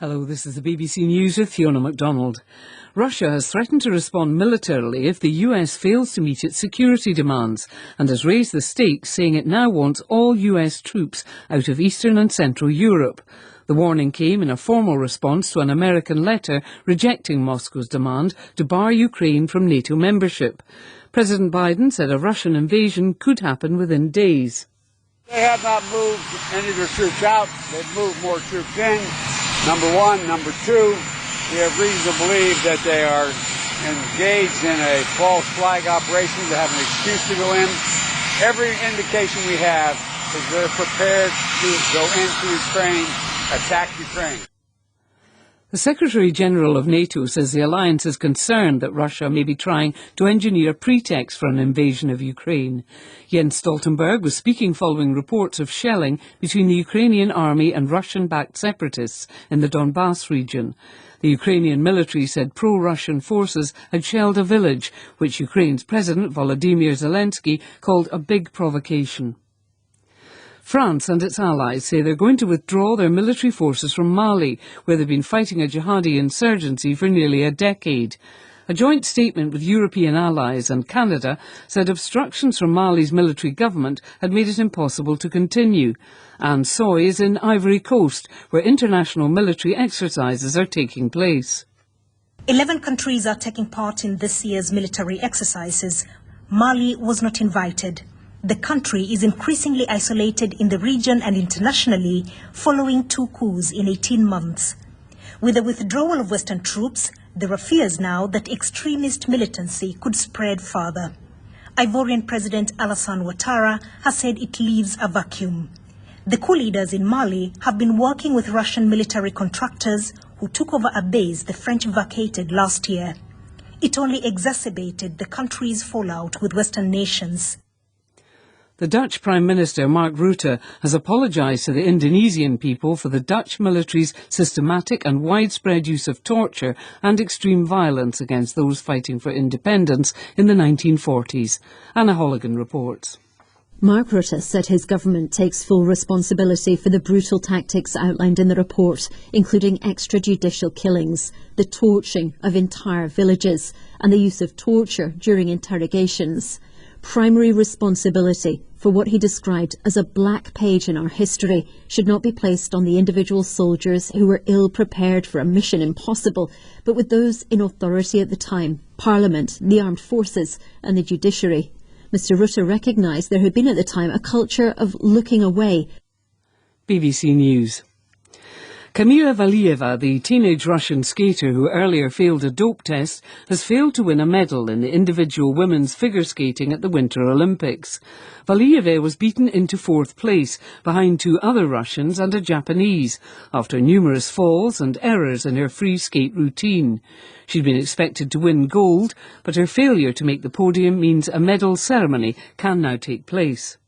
Hello, this is the BBC News with Fiona MacDonald. Russia has threatened to respond militarily if the US fails to meet its security demands and has raised the stakes, saying it now wants all US troops out of Eastern and Central Europe. The warning came in a formal response to an American letter rejecting Moscow's demand to bar Ukraine from NATO membership. President Biden said a Russian invasion could happen within days. They have not moved any of their troops out. They've moved more troops in. Number one. Number two, we have reason to believe that they are engaged in a false flag operation to have an excuse to go in. Every indication we have is they're prepared to go into Ukraine, attack Ukraine. The Secretary-General of NATO says the alliance is concerned that Russia may be trying to engineer a pretext for an invasion of Ukraine. Jens Stoltenberg was speaking following reports of shelling between the Ukrainian army and Russian-backed separatists in the Donbass region. The Ukrainian military said pro-Russian forces had shelled a village, which Ukraine's President Volodymyr Zelensky called a big provocation. France and its allies say they're going to withdraw their military forces from Mali, where they've been fighting a jihadi insurgency for nearly a decade. A joint statement with European allies and Canada said obstructions from Mali's military government had made it impossible to continue. Anne Soy is in Ivory Coast, where international military exercises are taking place. 11 countries are taking part in this year's military exercises. Mali was not invited. The country is increasingly isolated in the region and internationally following 2 coups in 18 months. With the withdrawal of Western troops, there are fears now that extremist militancy could spread further. Ivorian President Alassane Ouattara has said it leaves a vacuum. The coup leaders in Mali have been working with Russian military contractors who took over a base the French vacated last year. It only exacerbated the country's fallout with Western nations. The Dutch Prime Minister Mark Rutte has apologised to the Indonesian people for the Dutch military's systematic and widespread use of torture and extreme violence against those fighting for independence in the 1940s. Anna Holligan reports. Mark Rutte said his government takes full responsibility for the brutal tactics outlined in the report, including extrajudicial killings, the torching of entire villages, and the use of torture during interrogations. Primary responsibility for what he described as a black page in our history should not be placed on the individual soldiers who were ill-prepared for a mission impossible, but with those in authority at the time, Parliament, the armed forces and the judiciary. Mr Rutte recognised there had been at the time a culture of looking away. BBC News. Kamila Valieva, the teenage Russian skater who earlier failed a dope test, has failed to win a medal in the individual women's figure skating at the Winter Olympics. Valieva was beaten into 4th place, behind 2 other Russians and a Japanese, after numerous falls and errors in her free skate routine. She'd been expected to win gold, but her failure to make the podium means a medal ceremony can now take place.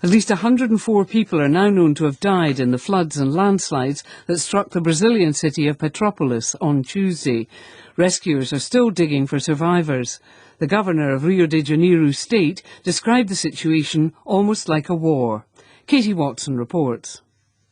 At least 104 people are now known to have died in the floods and landslides that struck the Brazilian city of Petrópolis on Tuesday. Rescuers are still digging for survivors. The governor of Rio de Janeiro state described the situation almost like a war. Katie Watson reports.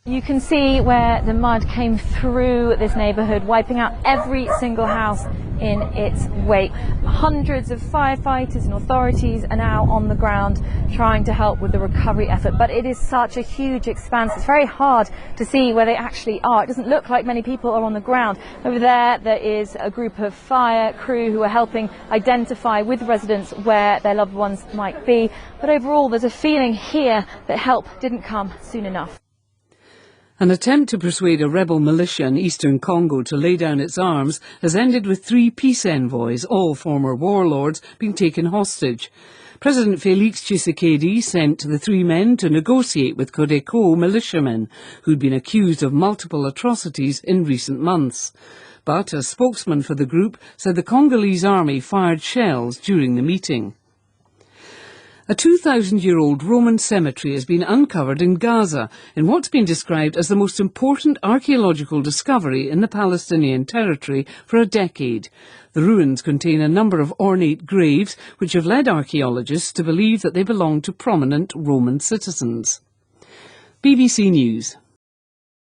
You can see where the mud came through this neighbourhood, wiping out every single house in its wake. Hundreds of firefighters and authorities are now on the ground trying to help with the recovery effort, but it is such a huge expanse. It's very hard to see where they actually are. It doesn't look like many people are on the ground. Over there is a group of fire crew who are helping identify with residents where their loved ones might be, but overall there's a feeling here that help didn't come soon enough. An attempt to persuade a rebel militia in eastern Congo to lay down its arms has ended with 3 peace envoys, all former warlords, being taken hostage. President Félix Tshisekedi sent the 3 men to negotiate with Codeco militiamen who'd been accused of multiple atrocities in recent months. But a spokesman for the group said the Congolese army fired shells during the meeting. A 2,000-year-old Roman cemetery has been uncovered in Gaza in what's been described as the most important archaeological discovery in the Palestinian territory for a decade. The ruins contain a number of ornate graves which have led archaeologists to believe that they belong to prominent Roman citizens. BBC News.